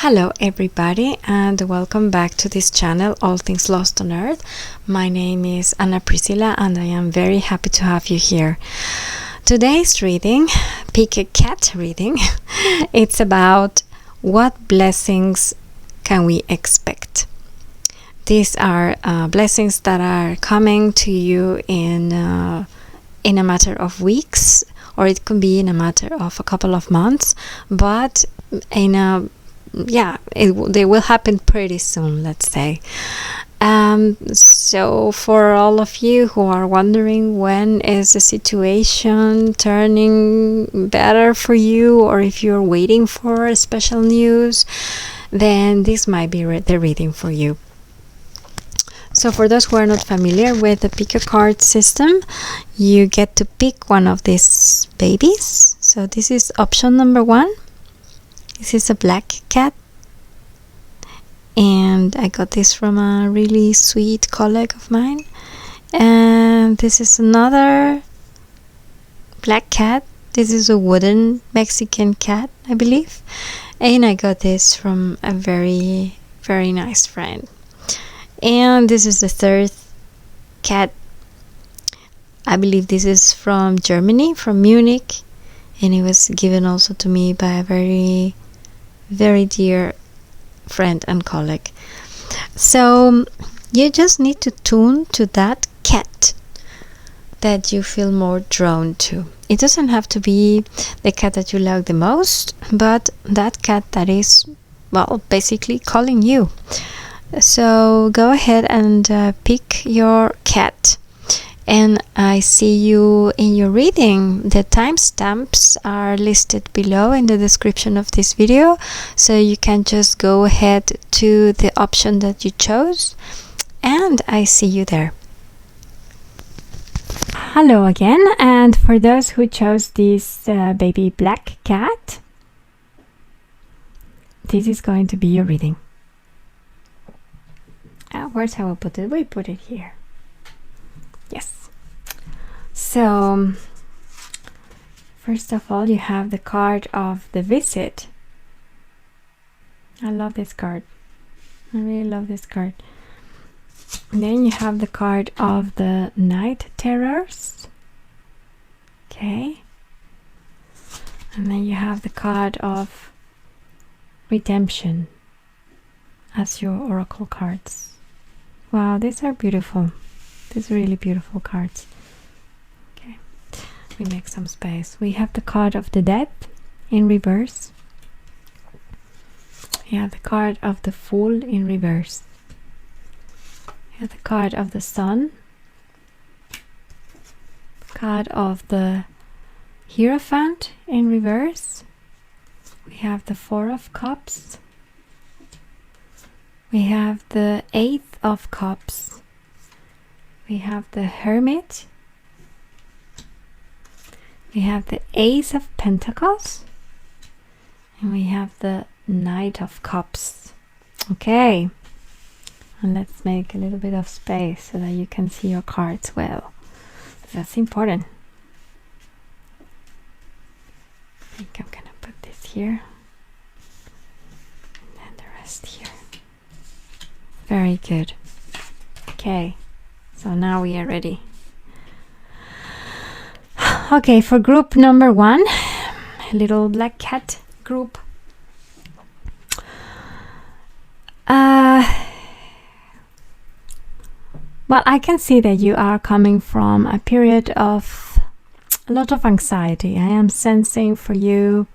Hello everybody and welcome back to this channel, All Things Lost on Earth. My name is Anna Priscilla and I am very happy to have you here. Today's reading, Pick a Cat reading, it's about what blessings can we expect. These are blessings that are coming to you in a matter of weeks, or it can be in a matter of a couple of months, but they will happen pretty soon, let's say. So for all of you who are wondering when is the situation turning better for you, or if you're waiting for special news, then this might be the reading for you. So for those who are not familiar with the pick a card system, you get to pick one of these babies. So this is option number 1. This is a black cat, and I got this from a really sweet colleague of mine. And this is another black cat. This is a wooden Mexican cat, I believe, and I got this from a very, very nice friend. And this is the third cat. I believe this is from Germany, from Munich, and it was given also to me by a very, very dear friend and colleague. So you just need to tune to that cat that you feel more drawn to. It doesn't have to be the cat that you like the most, but that cat that is, basically calling you. So go ahead and pick your cat. And I see you in your reading. The timestamps are listed below in the description of this video, so you can just go ahead to the option that you chose, and I see you there. Hello again, and for those who chose this baby black cat, this is going to be your reading. Where's how we put it? We put it here. Yes. So, first of all, you have the card of the visit. I love this card. I really love this card. And then you have the card of the night terrors. Okay. And then you have the card of redemption as your oracle cards. Wow, these are beautiful. These are really beautiful cards. Okay, we make some space. We have the card of the dead in reverse. We have the card of the Fool in reverse. We have the card of the Sun. Card of the Hierophant in reverse. We have the Four of Cups. We have the Eight of Cups. We have the Hermit. We have the Ace of Pentacles. And we have the Knight of Cups. Okay. And let's make a little bit of space so that you can see your cards well. That's important. I think I'm gonna put this here. And then the rest here. Very good. Okay. So now we are ready. Okay, for group number 1, little black cat group. I can see that you are coming from a period of a lot of anxiety. I am sensing for you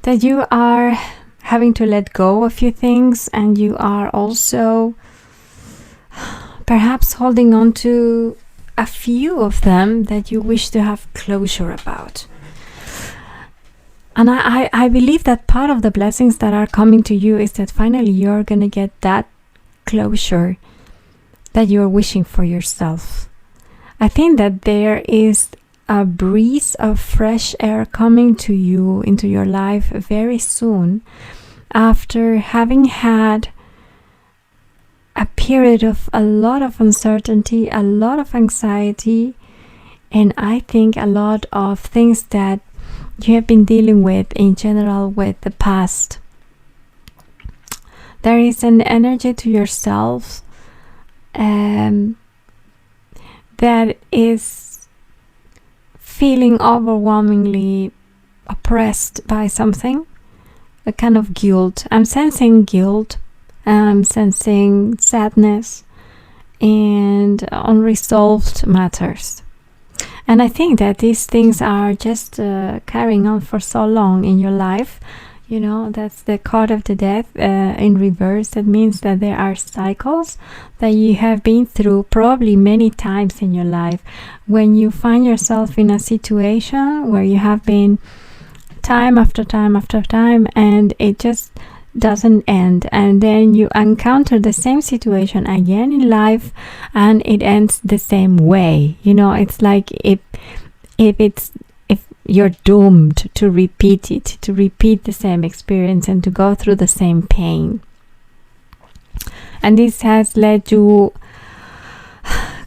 that you are having to let go of a few things, and you are also perhaps holding on to a few of them that you wish to have closure about. And I believe that part of the blessings that are coming to you is that finally you're going to get that closure that you're wishing for yourself. I think that there is a breeze of fresh air coming to you into your life very soon, after having had a period of a lot of uncertainty, a lot of anxiety, and I think a lot of things that you have been dealing with in general with the past. There is an energy to yourself that is feeling overwhelmingly oppressed by something, a kind of guilt. I'm sensing guilt, I'm sensing sadness and unresolved matters. And I think that these things are just carrying on for so long in your life. You know, that's the card of the death in reverse. That means that there are cycles that you have been through probably many times in your life. When you find yourself in a situation where you have been time after time after time and it just doesn't end, and then you encounter the same situation again in life and it ends the same way. You know, it's like if you're doomed to repeat it, to repeat the same experience and to go through the same pain. And this has led you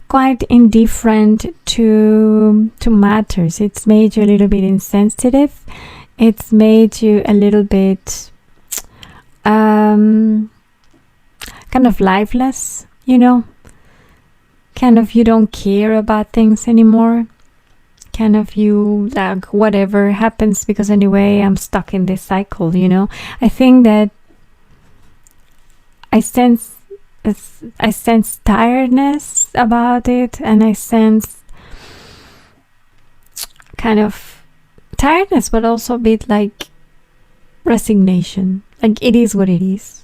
quite indifferent to matters. It's made you a little bit insensitive. It's made you a little bit kind of lifeless, you know, kind of you don't care about things anymore. Kind of you, like, whatever happens, because anyway I'm stuck in this cycle, you know. I think that I sense tiredness about it, and I sense kind of tiredness, but also a bit like resignation, like it is what it is.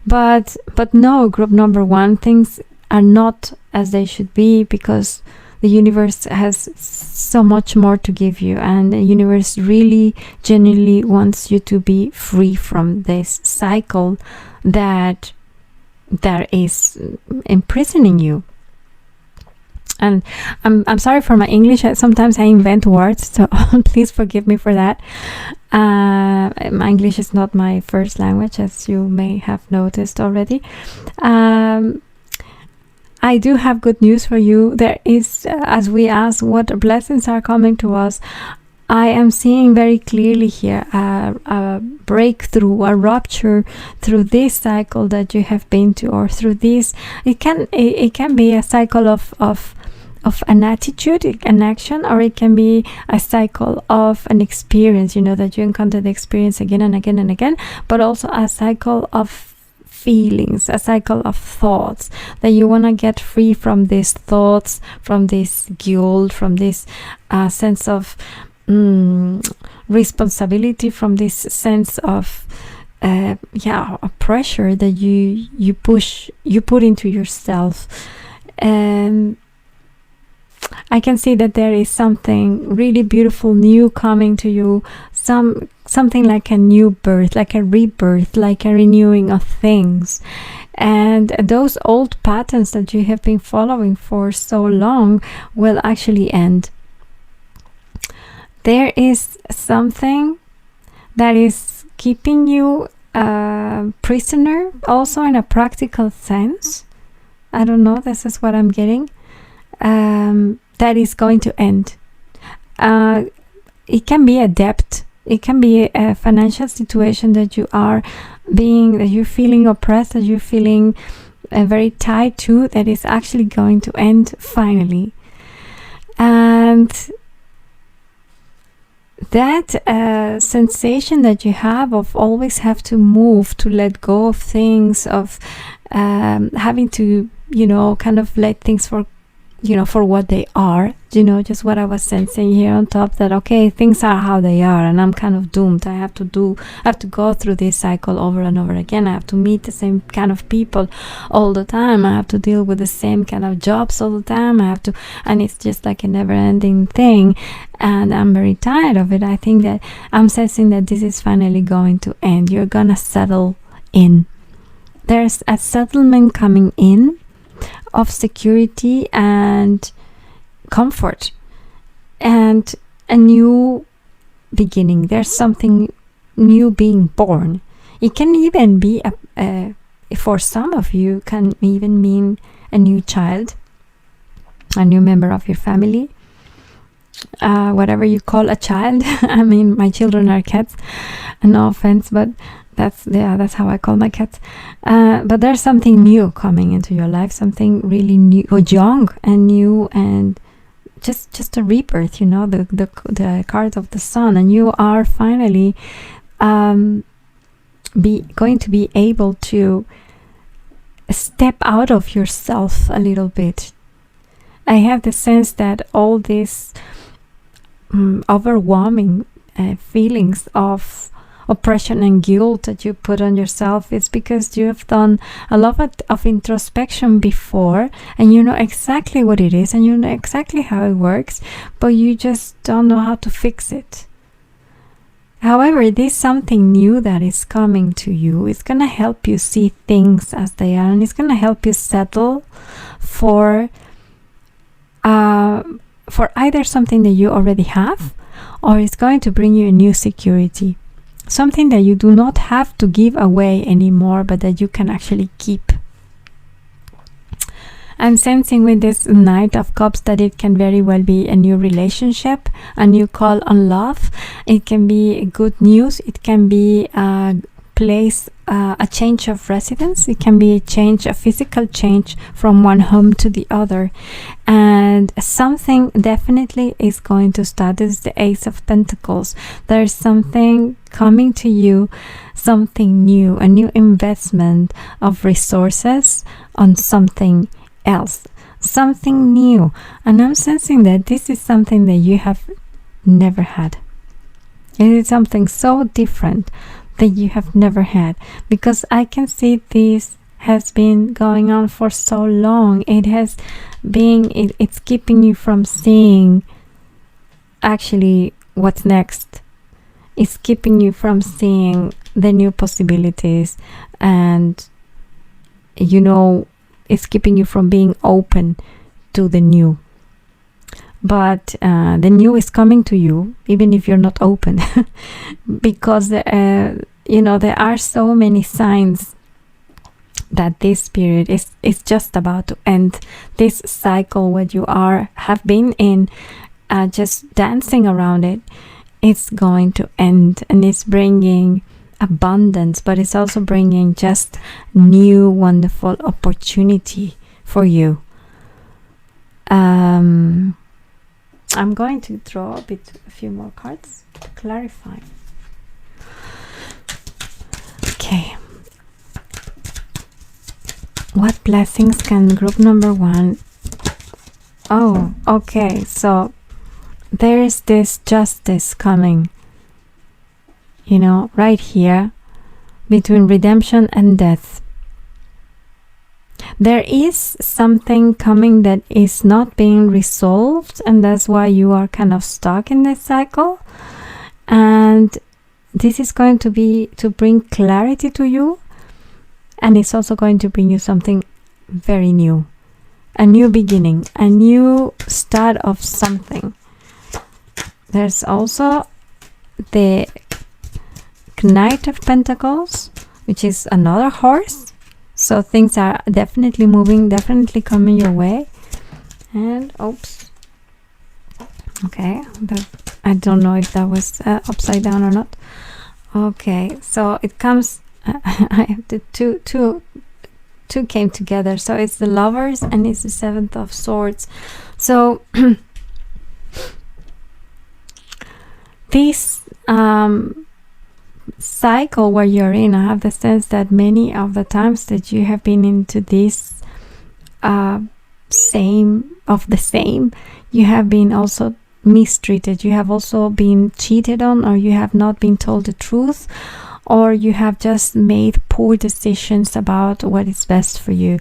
But no, group number one, things are not as they should be, because the universe has so much more to give you, and the universe really genuinely wants you to be free from this cycle that is imprisoning you. And I'm sorry for my English. Sometimes I invent words, so please forgive me for that. My English is not my first language, as you may have noticed already. I do have good news for you. There is, as we ask what blessings are coming to us, I am seeing very clearly here a breakthrough, a rupture through this cycle that you have been to, or through this. It can be a cycle of an attitude, an action, or it can be a cycle of an experience. You know, that you encounter the experience again and again and again, but also a cycle of feelings, a cycle of thoughts, that you want to get free from these thoughts, from this guilt, from this sense of responsibility, from this sense of pressure that you put into yourself. And I can see that there is something really beautiful new coming to you, something like a new birth, like a rebirth, like a renewing of things. And those old patterns that you have been following for so long will actually end. There is something that is keeping you a prisoner, also in a practical sense. I don't know, this is what I'm getting. That is going to end. It can be a debt. It can be a financial situation that you're feeling oppressed, that you're feeling very tied to, that is actually going to end finally. And that sensation that you have of always have to move, to let go of things, of having to, kind of let things for what they are, just what I was sensing here on top, that okay, things are how they are and I'm kind of doomed. I have to go through this cycle over and over again. I have to meet the same kind of people all the time. I have to deal with the same kind of jobs all the time. And it's just like a never-ending thing, and I'm very tired of it. I think that I'm sensing that this is finally going to end. You're gonna settle in. There's a settlement coming in of security and comfort and a new beginning. There's something new being born. It can even be for some of you, can even mean a new child, a new member of your family, whatever you call a child. I mean, my children are cats, no offense, but that's how I call my cats. But there's something new coming into your life, something really new, or young and new, and just a rebirth, the card of the sun, and you are finally going to be able to step out of yourself a little bit. I have the sense that all these overwhelming feelings of oppression and guilt that you put on yourself is because you have done a lot of introspection before, and you know exactly what it is, and you know exactly how it works, but you just don't know how to fix it. However, this something new that is coming to you is going to help you see things as they are, and it's going to help you settle for either something that you already have, or it's going to bring you a new security, something that you do not have to give away anymore, but that you can actually keep. I'm sensing with this Knight of Cups that it can very well be a new relationship, a new call on love. It can be good news. It can be a place, a change of residence. It can be a physical change from one home to the other. And something definitely is going to start. This is the Ace of Pentacles. There's something coming to you, something new, a new investment of resources on something else, something new. And I'm sensing that this is something that you have never had. It is something so different that you have never had, because I can see this has been going on for so long. It's keeping you from seeing actually what's next. It's keeping you from seeing the new possibilities, and it's keeping you from being open to the new. But the new is coming to you, even if you're not open, because there are so many signs that this period is just about to end. This cycle, what you have been in, just dancing around it, it's going to end, and it's bringing abundance, but it's also bringing just new wonderful opportunity for you. I'm going to draw a few more cards to clarify. Okay, what blessings can group number 1? Oh, okay, so there is this justice coming, right here, between redemption and death. There is something coming that is not being resolved, and that's why you are kind of stuck in this cycle. And this is going to bring clarity to you, and it's also going to bring you something very new, a new beginning, a new start of something. There's also the Knight of Pentacles, which is another horse. So things are definitely moving, definitely coming your way. And oops, okay, I don't know if that was upside down or not. Okay, so it comes. I have the two came together. So it's the Lovers and it's the 7th of Swords. So this cycle where you're in, I have the sense that many of the times that you have been into this same, you have been also mistreated, you have also been cheated on, or you have not been told the truth, or you have just made poor decisions about what is best for you.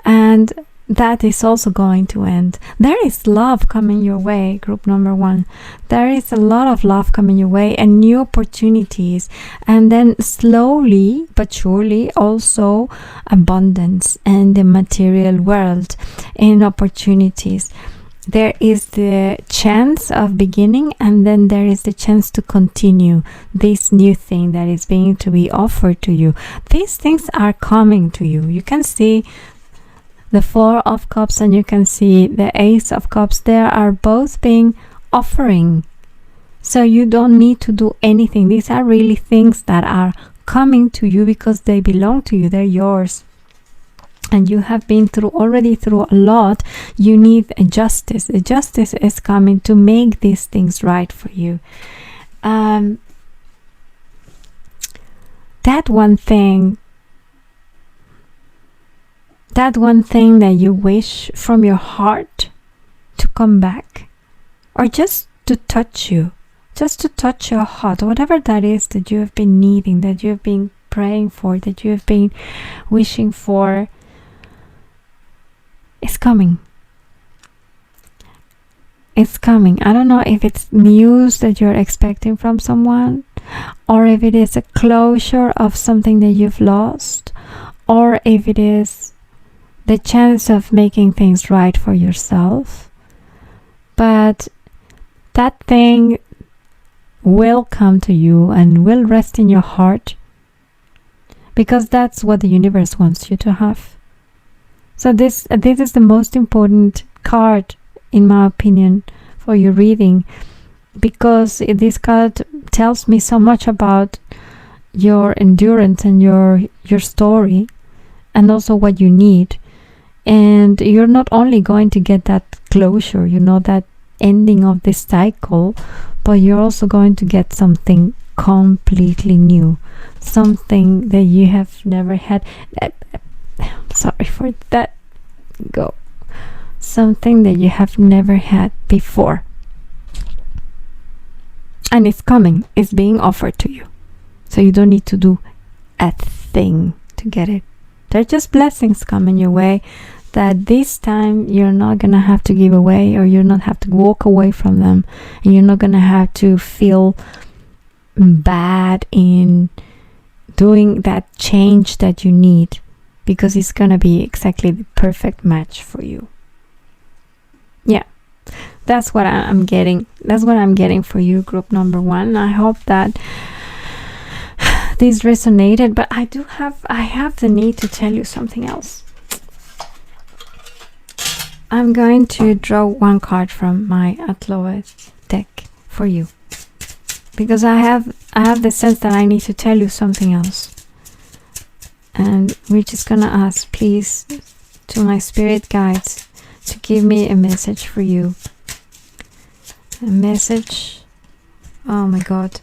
And that is also going to end. There is love coming your way, group number 1. There is a lot of love coming your way and new opportunities. And then slowly but surely also abundance and the material world and opportunities. There is the chance of beginning, and then there is the chance to continue this new thing that is being to be offered to you. These things are coming to you. You can see the 4 of Cups and you can see the Ace of Cups. They are both being offering. So you don't need to do anything. These are really things that are coming to you because they belong to you. They're yours. And you have been already through a lot. You need a justice. A justice is coming to make these things right for you. That one thing that you wish from your heart to come back, or just to touch you, just to touch your heart, whatever that is that you have been needing, that you have been praying for, that you have been wishing for, it's coming. It's coming. I don't know if it's news that you're expecting from someone, or if it is a closure of something that you've lost, or if it is the chance of making things right for yourself. But that thing will come to you and will rest in your heart, because that's what the universe wants you to have. So this is the most important card, in my opinion, for your reading, because this card tells me so much about your endurance and your story, and also what you need. And you're not only going to get that closure, that ending of this cycle, but you're also going to get something completely new, something that you have never had. Sorry for that. Go. Something that you have never had before. And it's coming. It's being offered to you. So you don't need to do a thing to get it. They're just blessings coming your way that this time you're not going to have to give away, or you're not have to walk away from them, and you're not going to have to feel bad in doing that change that you need, because it's going to be exactly the perfect match for you. Yeah, that's what I'm getting. That's what I'm getting for you, group number 1. I hope that this resonated, but I have the need to tell you something else. I'm going to draw one card from my Atloe deck for you, because I have the sense that I need to tell you something else. And we're just gonna ask, please, to my spirit guides to give me a message for you. A message. Oh my God.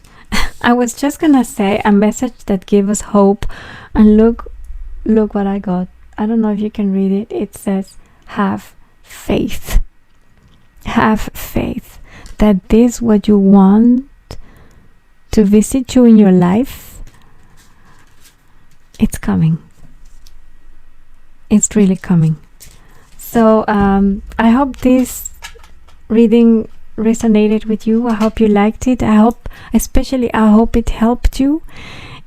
I was just gonna say a message that gives us hope. And look what I got. I don't know if you can read it. It says, have faith. Have faith that this what you want to visit you in your life, it's coming. It's really coming. So I hope this reading resonated with you. I hope you liked it. I hope it helped you.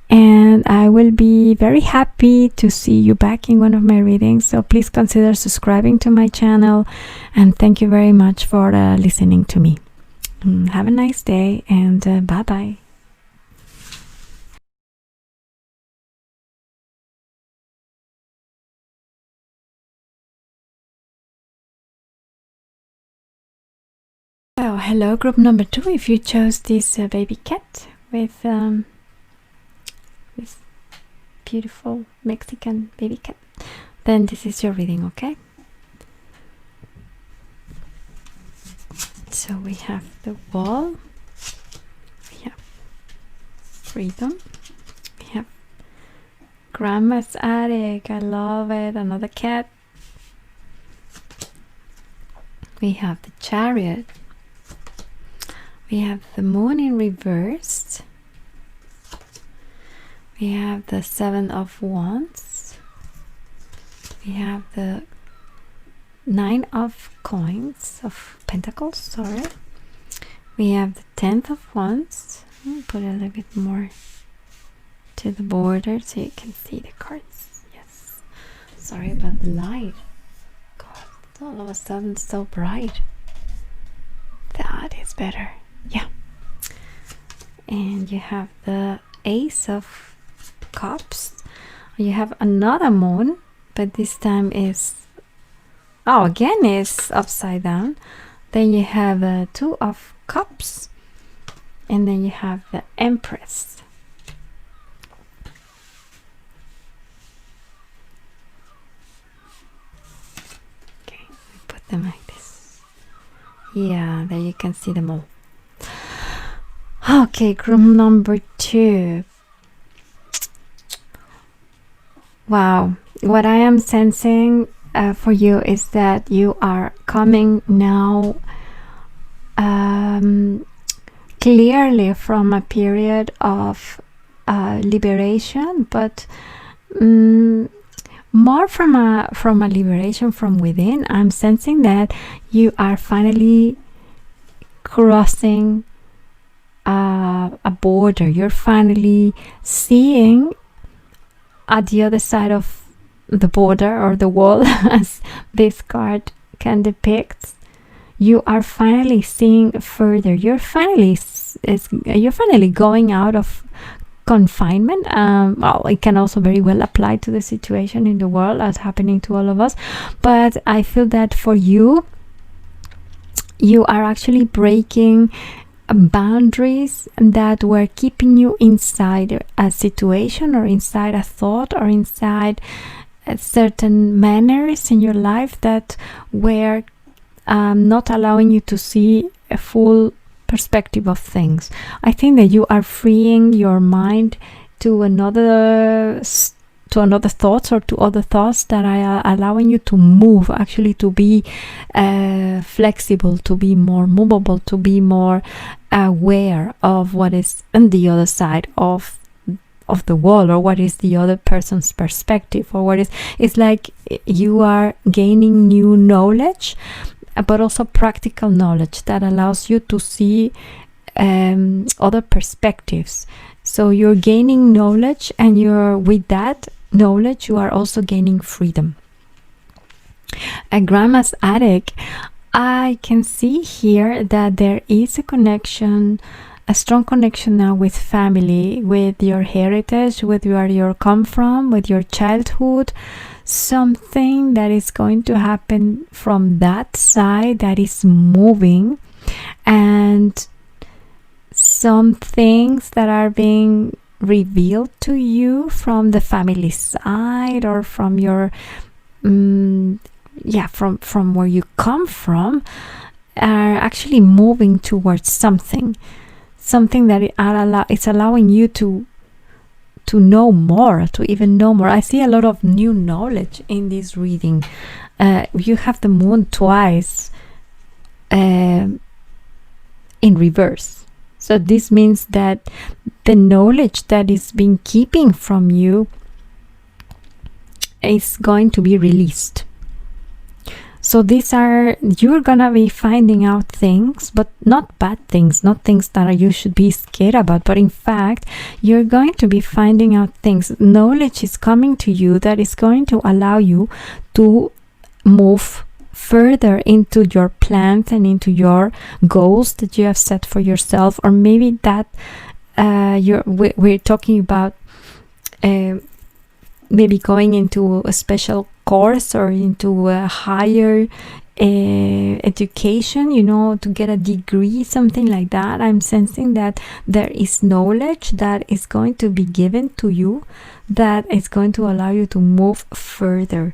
And I will be very happy to see you back in one of my readings. So please consider subscribing to my channel. And thank you very much for listening to me. Have a nice day, and bye-bye. So, hello, group number 2. If you chose this baby cat with this beautiful Mexican baby cat, then this is your reading, okay? So we have the wall, we have freedom, we have grandma's attic, I love it, another cat. We have the chariot, we have the moon in reverse, we have the 7 of wands, we have the 9 of coins, of pentacles, sorry. We have the 10th of wands. Put a little bit more to the border so you can see the cards. Yes. Sorry about the light. God, all of a sudden it's so bright. That is better. Yeah. And you have the Ace of Cups. You have another moon, but this time is again is upside down. Then you have a Two of Cups, and then you have the Empress. Okay, put them like this. Yeah, there you can see them all. Okay, group number 2. Wow, what I am sensing for you is that you are coming now clearly from a period of liberation, but more from a liberation from within. I'm sensing that you are finally crossing a border. You're finally seeing at the other side of the border or the wall, as this card can depict. You are finally seeing further. You're finally going out of confinement. Well, it can also very well apply to the situation in the world as happening to all of us. But I feel that for you, you are actually breaking boundaries that were keeping you inside a situation or inside a thought or inside certain manners in your life that were not allowing you to see a full perspective of things. I think that you are freeing your mind to another thoughts or to other thoughts that are allowing you to move, actually to be flexible, to be more movable, to be more aware of what is on the other side of the wall, or what is the other person's perspective, or what is. It's like you are gaining new knowledge, but also practical knowledge that allows you to see other perspectives. So you're gaining knowledge, and with that knowledge you are also gaining freedom. A grandma's attic, I can see here that there is a connection, a strong connection now with family, with your heritage, with where you come from, with your childhood. Something that is going to happen from that side that is moving, and some things that are being revealed to you from the family side, or from your from where you come from, are actually moving towards something that it's allowing you to know more, to even know more. I see a lot of new knowledge in this reading. You have the moon twice in reverse. So this means that the knowledge that is being keeping from you is going to be released. So you're gonna be finding out things, but not bad things, not things that you should be scared about, but in fact, you're going to be finding out things. Knowledge is coming to you that is going to allow you to move further into your plans and into your goals that you have set for yourself. Or maybe that we're talking about maybe going into a special course or into a higher education, to get a degree, something like that. I'm sensing that there is knowledge that is going to be given to you that is going to allow you to move further.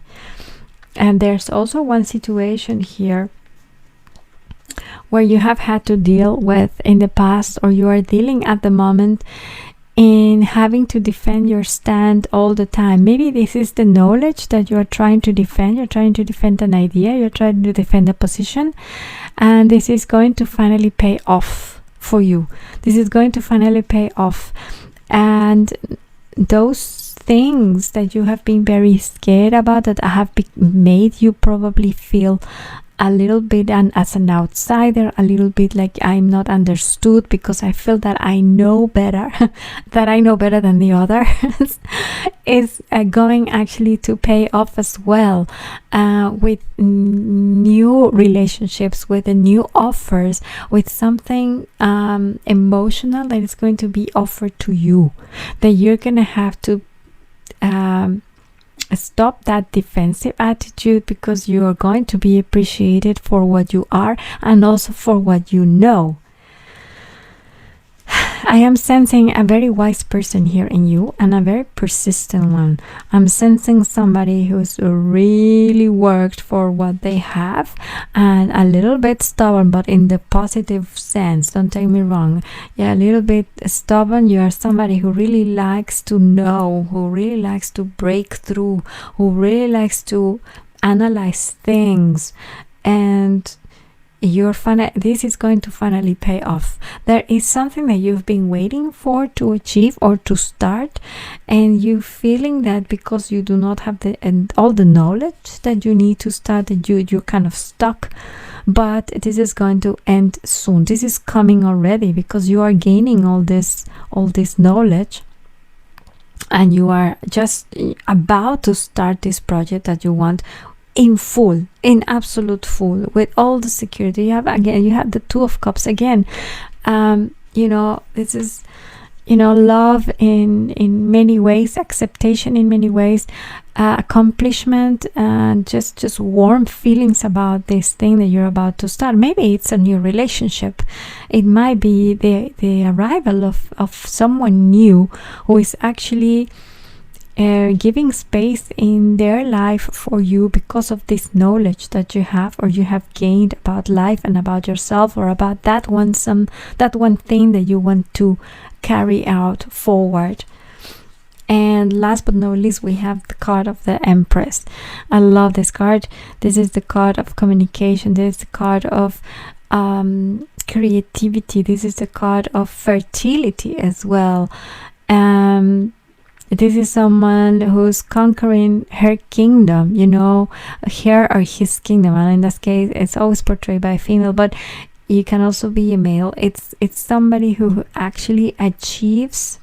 And there's also one situation here where you have had to deal with in the past, or you are dealing at the moment, in having to defend your stand all the time. Maybe this is the knowledge that you are trying to defend. You're trying to defend an idea, you're trying to defend a position, and this is going to finally pay off for you. This is going to finally pay off. And those things that you have been very scared about, that have made you probably feel a little bit as an outsider, a little bit like I'm not understood because I feel that I know better, that I know better than the others, is going actually to pay off as well, with new relationships, with the new offers, with something emotional that is going to be offered to you, that you're gonna have to Stop that defensive attitude, because you are going to be appreciated for what you are and also for what you know. I am sensing a very wise person here in you, and a very persistent one. I'm sensing somebody who's really worked for what they have, and a little bit stubborn, but in the positive sense. Don't take me wrong. Yeah, a little bit stubborn. You are somebody who really likes to know, who really likes to break through, who really likes to analyze things, and this is going to finally pay off. There is something that you've been waiting for to achieve or to start, and you feeling that because you do not have all the knowledge that you need to start, that you're kind of stuck. But this is going to end soon. This is coming already, because you are gaining all this knowledge, and you are just about to start this project that you want in full, in absolute full, with all the security. You have the Two of Cups again. This is, love in many ways, acceptation in many ways, accomplishment, and just warm feelings about this thing that you're about to start. Maybe it's a new relationship. It might be the arrival of someone new who is actually giving space in their life for you, because of this knowledge that you have, or you have gained about life and about yourself, or about that one thing that you want to carry out forward. And last but not least, we have the card of the Empress. I love this card. This is the card of communication. This is the card of creativity. This is the card of fertility as well. This is someone who's conquering her kingdom, her or his kingdom. And in this case, it's always portrayed by a female, but you can also be a male. It's somebody who actually achieves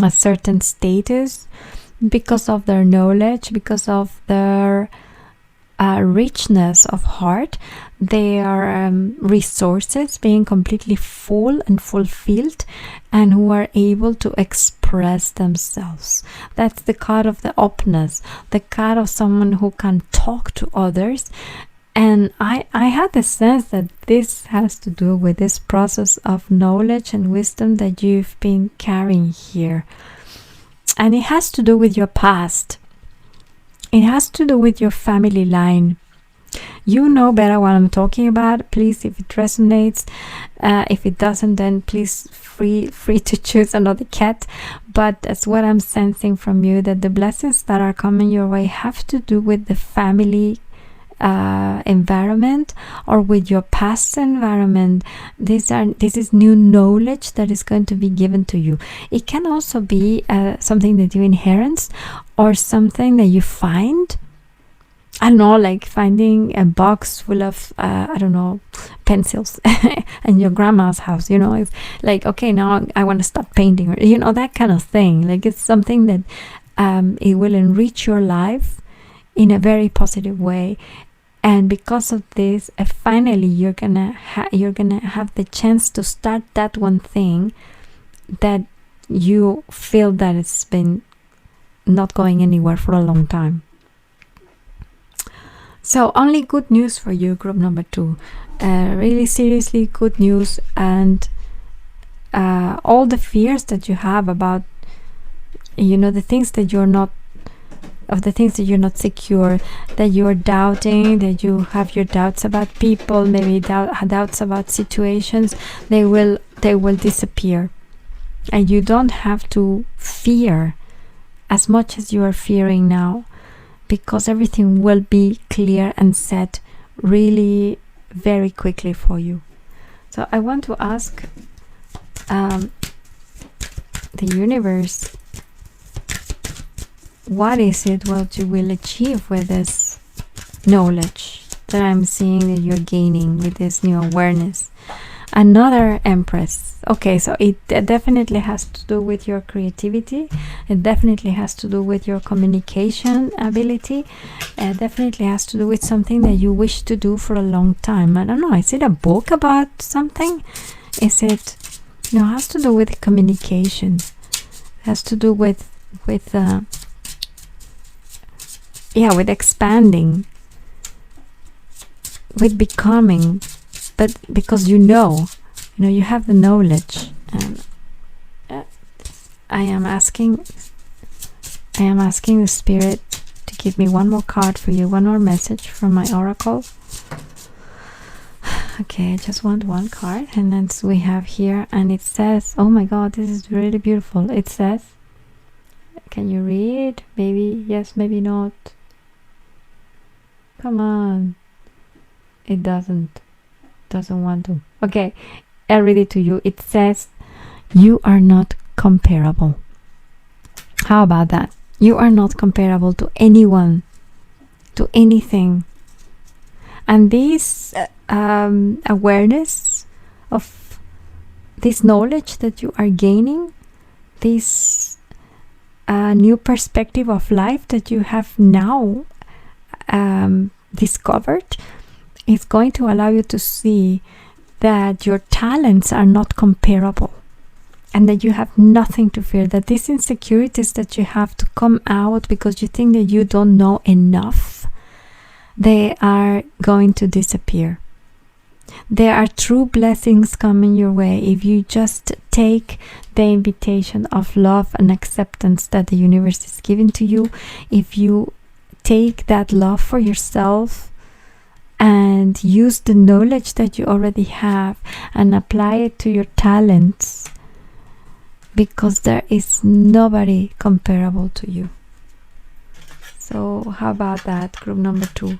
a certain status because of their knowledge, because of their richness of heart, their resources being completely full and fulfilled, and who are able to express themselves. That's the card of the openness, the card of someone who can talk to others. And I had the sense that this has to do with this process of knowledge and wisdom that you've been carrying here. And it has to do with your past. It has to do with your family line. You know better what I'm talking about. Please, if it resonates, if it doesn't, then please free to choose another cat. But that's what I'm sensing from you, that the blessings that are coming your way have to do with the family environment, or with your past environment. This is new knowledge that is going to be given to you. It can also be something that you inherit, or something that you find. I don't know, like finding a box full of pencils in your grandma's house. It's like, okay, now I want to start painting, or that kind of thing. Like, it's something that it will enrich your life in a very positive way. And because of this, finally you're gonna have the chance to start that one thing that you feel that it's been not going anywhere for a long time. So only good news for you, group number 2. Really seriously good news. And all the fears that you have about the things that you're not secure, that you're doubting, that you have your doubts about people, maybe doubts about situations, they will disappear. And you don't have to fear as much as you are fearing now, because everything will be clear and set really very quickly for you. So I want to ask the universe, what is it what you will achieve with this knowledge that I'm seeing that you're gaining with this new awareness? Another Empress. Okay, so it definitely has to do with your creativity. It definitely has to do with your communication ability. It definitely has to do with something that you wish to do for a long time. I don't know, is it a book about something? Is it, it has to do with communication. It has to do with with expanding, with becoming, but because you have the knowledge. And I am asking the spirit to give me one more card for you, one more message from my oracle. Okay, I just want one card, and then we have here, and it says, oh my god, this is really beautiful. It says, can you read? Maybe yes, maybe not. Come on. It doesn't want to. Okay, I'll read it to you. It says, you are not comparable. How about that? You are not comparable to anyone, to anything. And this awareness of this knowledge that you are gaining, this new perspective of life that you have now discovered, is going to allow you to see that your talents are not comparable, and that you have nothing to fear, that these insecurities that you have to come out because you think that you don't know enough, they are going to disappear. There are true blessings coming your way if you just take the invitation of love and acceptance that the universe is giving to you. If you take that love for yourself and use the knowledge that you already have and apply it to your talents, because there is nobody comparable to you. So how about that, group number 2?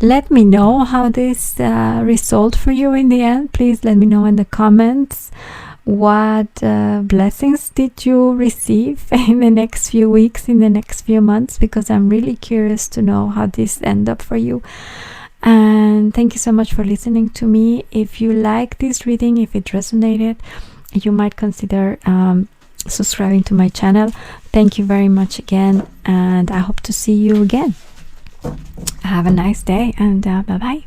Let me know how this result for you in the end. Please let me know in the comments what blessings did you receive in the next few weeks, in the next few months, because I'm really curious to know how this ended up for you. And thank you so much for listening to me. If you like this reading, if it resonated, you might consider subscribing to my channel. Thank you very much again, and I hope to see you again. Have a nice day, and bye bye.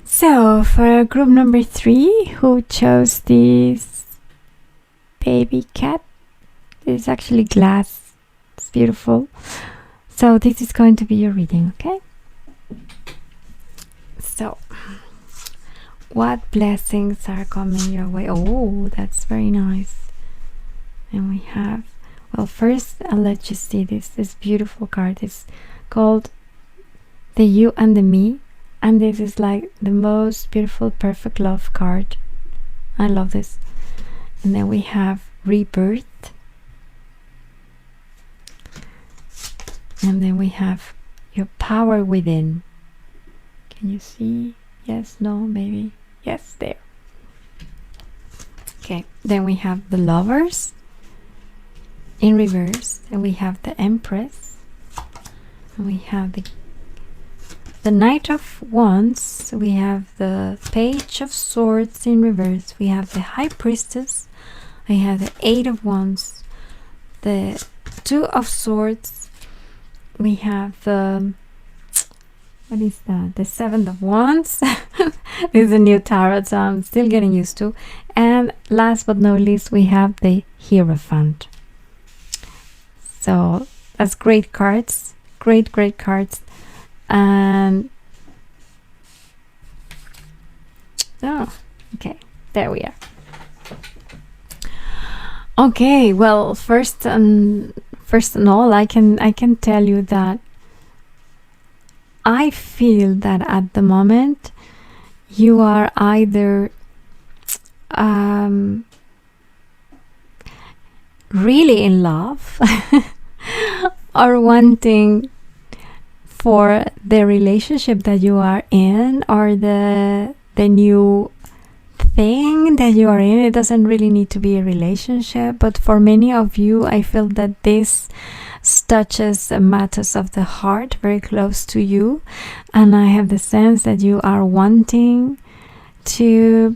So for group number 3, who chose this baby cat, it's actually glass. It's beautiful. So this is going to be your reading, okay? So what blessings are coming your way? Oh, that's very nice. And we have, well, first I'll let you see this beautiful card. It's called the You and the Me, and this is like the most beautiful perfect love card. I love this. And then we have Rebirth, and then we have Your Power Within. Can you see? Yes, no, maybe. Yes, there. Okay, then we have the Lovers in reverse, and we have the Empress, and we have the Knight of Wands, we have the Page of Swords in reverse, we have the High Priestess, we have the Eight of Wands, the Two of Swords, we have the what is that? The Seven of Wands. This is a new tarot, so I'm still getting used to. And last but not least, we have the Hierophant. So that's great cards, great cards. And oh, okay, there we are. Okay, well, first and all, I can tell you that I feel that at the moment you are either really in love or wanting for the relationship that you are in, or the new thing that you are in. It doesn't really need to be a relationship, but for many of you, I feel that this touches matters of the heart, very close to you, and I have the sense that you are wanting to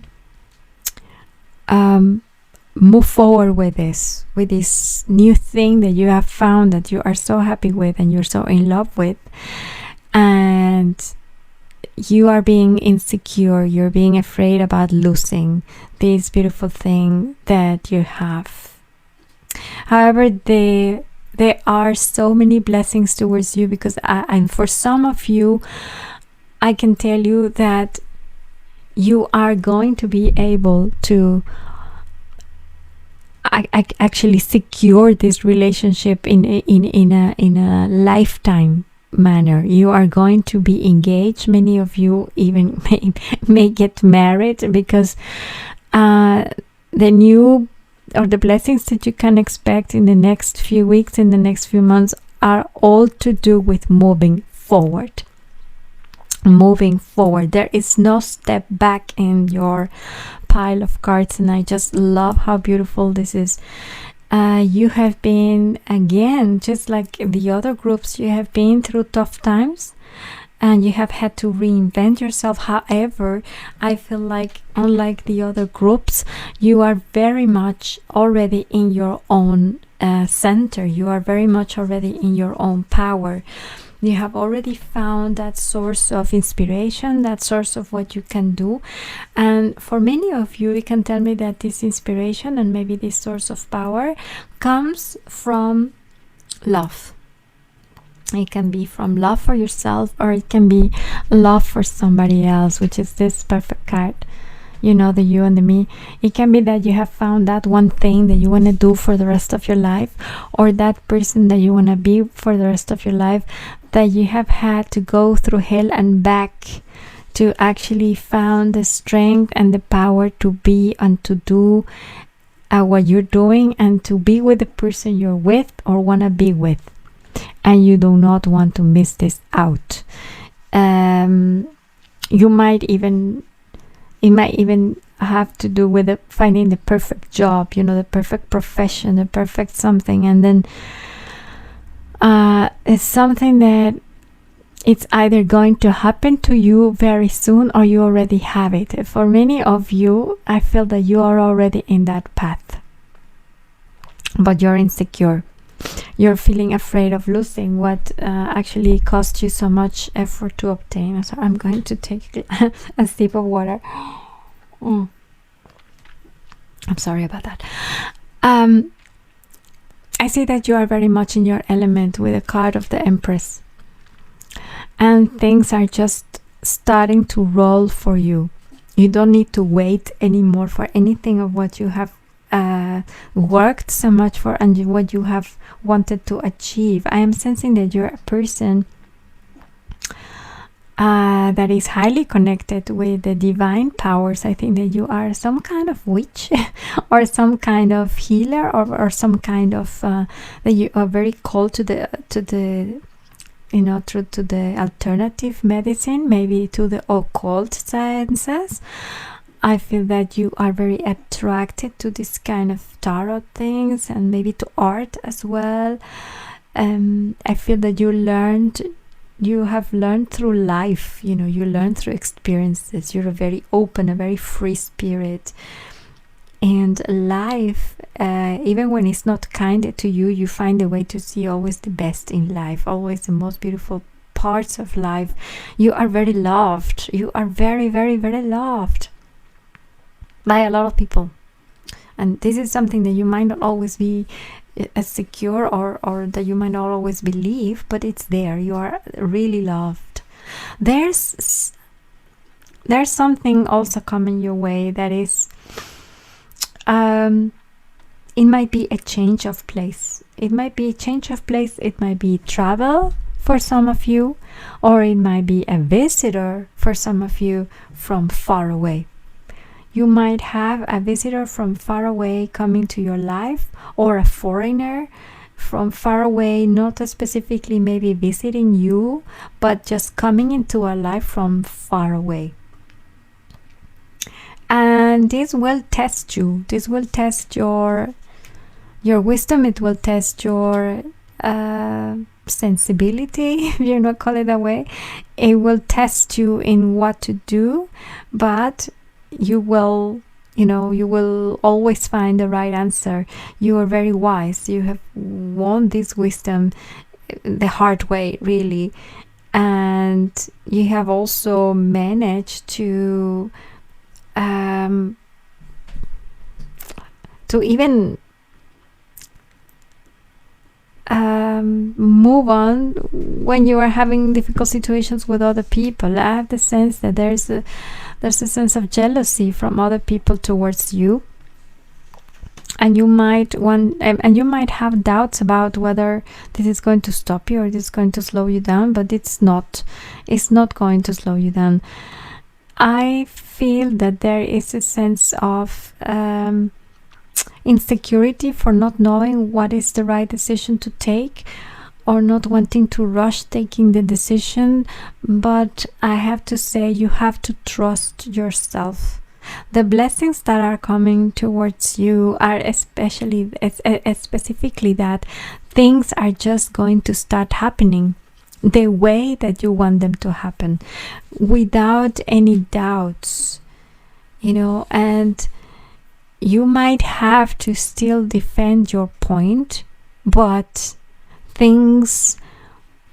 move forward with this new thing that you have found, that you are so happy with and you're so in love with, and you are being insecure, you're being afraid about losing this beautiful thing that you have. However, there are so many blessings towards you, because and for some of you, I can tell you that you are going to be able to actually secure this relationship in a lifetime manner. You are going to be engaged. Many of you even may get married, because the new or the blessings that you can expect in the next few weeks, in the next few months, are all to do with moving forward. Moving forward. There is no step back in your pile of cards, and I just love how beautiful this is. You have been, again, just like the other groups, you have been through tough times and you have had to reinvent yourself. However, I feel like, unlike the other groups, you are very much already in your own center. You are very much already in your own power. You have already found that source of inspiration, that source of what you can do. And for many of you, you can tell me that this inspiration and maybe this source of power comes from love. It can be from love for yourself, or it can be love for somebody else, which is this perfect card. You know, the you and the me. It can be that you have found that one thing that you want to do for the rest of your life, or that person that you want to be for the rest of your life, that you have had to go through hell and back to actually found the strength and the power to be and to do what you're doing, and to be with the person you're with or want to be with. And you do not want to miss this out. You might even, it might even have to do with finding the perfect job, you know, the perfect profession, the perfect something. And then it's something that it's either going to happen to you very soon, or you already have it. For many of you, I feel that you are already in that path, but you're insecure. You're feeling afraid of losing what actually cost you so much effort to obtain. So I'm going to take a sip of water. I'm sorry about that. I see that you are very much in your element with the card of the Empress. And things are just starting to roll for you. You don't need to wait anymore for anything of what you have worked so much for and what you have wanted to achieve. I am sensing that you're a person that is highly connected with the divine powers. I think that you are some kind of witch or some kind of healer, or some kind of that you are very called to the you know, to the alternative medicine, maybe to the occult sciences. I feel that you are very attracted to this kind of tarot things, and maybe to art as well. I feel that you have learned through life, you know, you learn through experiences. You're a very open, a very free spirit. And life, even when it's not kind to you, you find a way to see always the best in life, always the most beautiful parts of life. You are very loved. You are very, very, very loved by a lot of people. And this is something that you might not always be as secure, or that you might not always believe, but it's there. You are really loved. There's something also coming your way that is it might be a change of place. It might be a change of place. It might be travel for some of you, or it might be a visitor for some of you from far away. You might have a visitor from far away coming to your life, or a foreigner from far away, not specifically maybe visiting you, but just coming into a life from far away. And this will test you. This will test your wisdom. It will test your sensibility, if you not call it that way. It will test you in what to do, but you will always find the right answer. You are very wise. You have won this wisdom the hard way, really. and you have also managed to even move on when you are having difficult situations with other people. I have the sense that there's a sense of jealousy from other people towards you, and you might have doubts about whether this is going to stop you or this is going to slow you down, but it's not going to slow you down. I feel that there is a sense of insecurity for not knowing what is the right decision to take, or not wanting to rush taking the decision. But I have to say, you have to trust yourself. The blessings that are coming towards you are specifically that things are just going to start happening the way that you want them to happen, without any doubts, and you might have to still defend your point, but things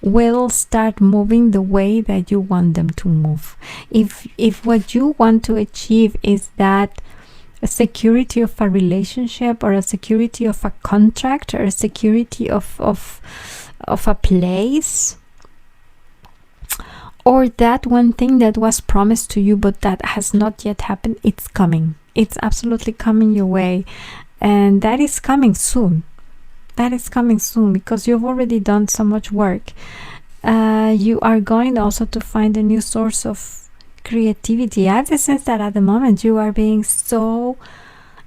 will start moving the way that you want them to move. If what you want to achieve is that a security of a relationship, or a security of a contract, or a security of a place, or that one thing that was promised to you but that has not yet happened, it's coming. It's absolutely coming your way, and that is coming soon. Because you've already done so much work. You are going also to find a new source of creativity. I have the sense that at the moment you are being so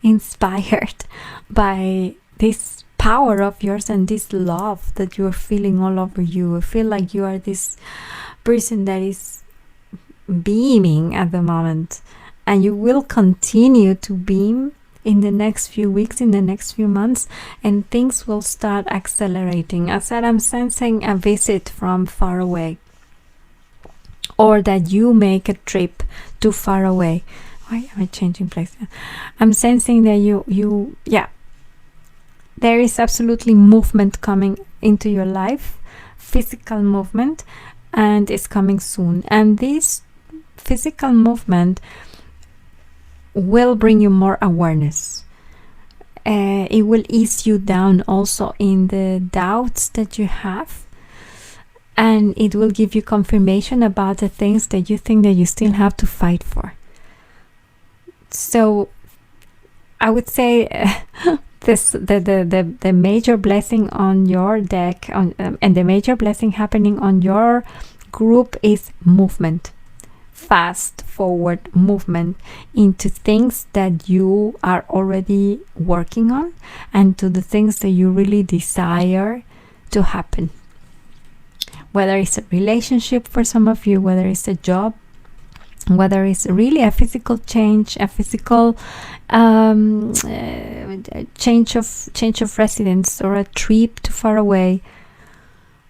inspired by this power of yours and this love that you are feeling all over you. I feel like you are this person that is beaming at the moment, and you will continue to beam in the next few weeks, in the next few months, and things will start accelerating. I said, I'm sensing a visit from far away, or that you make a trip to far away. Why am I changing place? I'm sensing that you there is absolutely movement coming into your life, physical movement, and it's coming soon. And this physical movement will bring you more awareness. It will ease you down also in the doubts that you have, and it will give you confirmation about the things that you think that you still have to fight for. So I would say the major blessing on your deck and the major blessing happening on your group is movement. Fast forward movement into things that you are already working on, and to the things that you really desire to happen, whether it's a relationship for some of you, whether it's a job, whether it's really a physical change, a physical change of residence, or a trip to far away,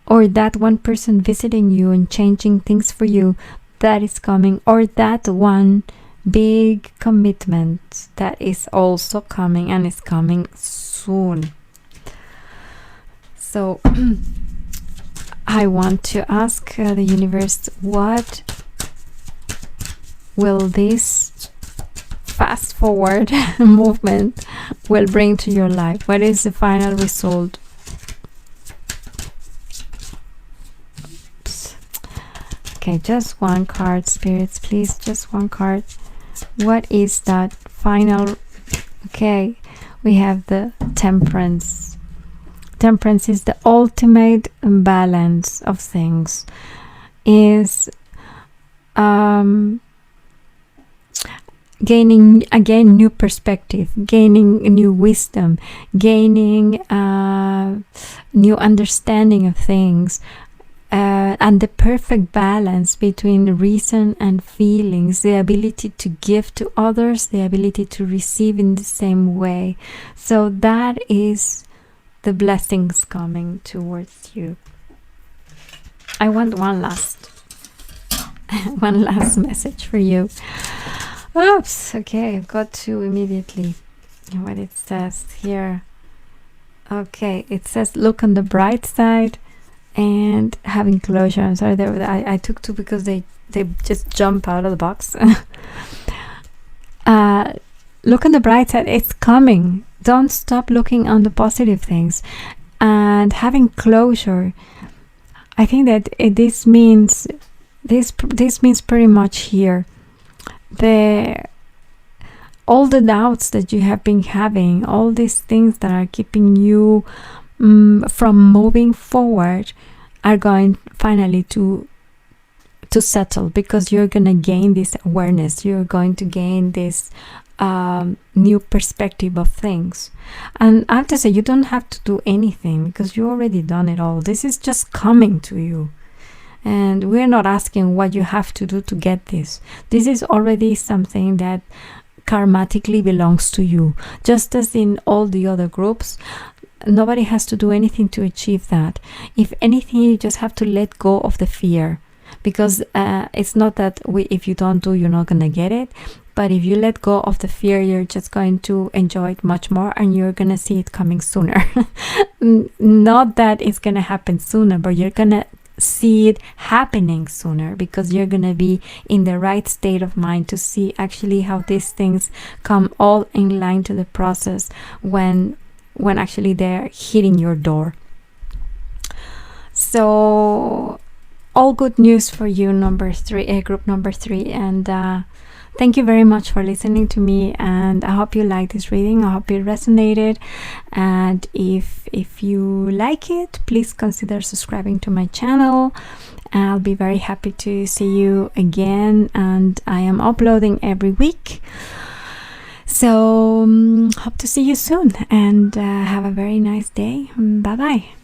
or that one person visiting you and changing things for you that is coming, or that one big commitment that is also coming, and is coming soon. So I want to ask the universe, what will this fast forward movement will bring to your life? What is the final result? Okay, just one card, spirits, please, just one card. What is that final? Okay, we have the Temperance. Temperance is the ultimate balance of things. Is gaining again new perspective, gaining new wisdom, gaining new understanding of things. And the perfect balance between reason and feelings, the ability to give to others, the ability to receive in the same way. So that is the blessings coming towards you. I want one last message for you. Oops, okay, I've got to immediately what it says here. Okay, it says, look on the bright side. and having closure. I'm sorry that I took two because they just jump out of the box. Look on the bright side. It's coming. Don't stop looking on the positive things. And having closure, I think that this means pretty much here all the doubts that you have been having, all these things that are keeping you from moving forward, are going finally to settle, because you're going to gain this awareness. You're going to gain this new perspective of things. And I have to say, you don't have to do anything, because you already done it all. This is just coming to you. And we're not asking what you have to do to get this. This is already something that karmatically belongs to you. Just as in all the other groups, nobody has to do anything to achieve that. If anything, you just have to let go of the fear, because it's not that if you don't do, you're not going to get it. But if you let go of the fear, you're just going to enjoy it much more, and you're going to see it coming sooner. Not that it's going to happen sooner, but you're going to see it happening sooner, because you're going to be in the right state of mind to see actually how these things come all in line to the process when actually they're hitting your door. So all good news for you, group number 3, and thank you very much for listening to me, and I hope you liked this reading. I hope it resonated, and if you like it, please consider subscribing to my channel. I'll be very happy to see you again, and I am uploading every week. So hope to see you soon, and have a very nice day. Bye bye.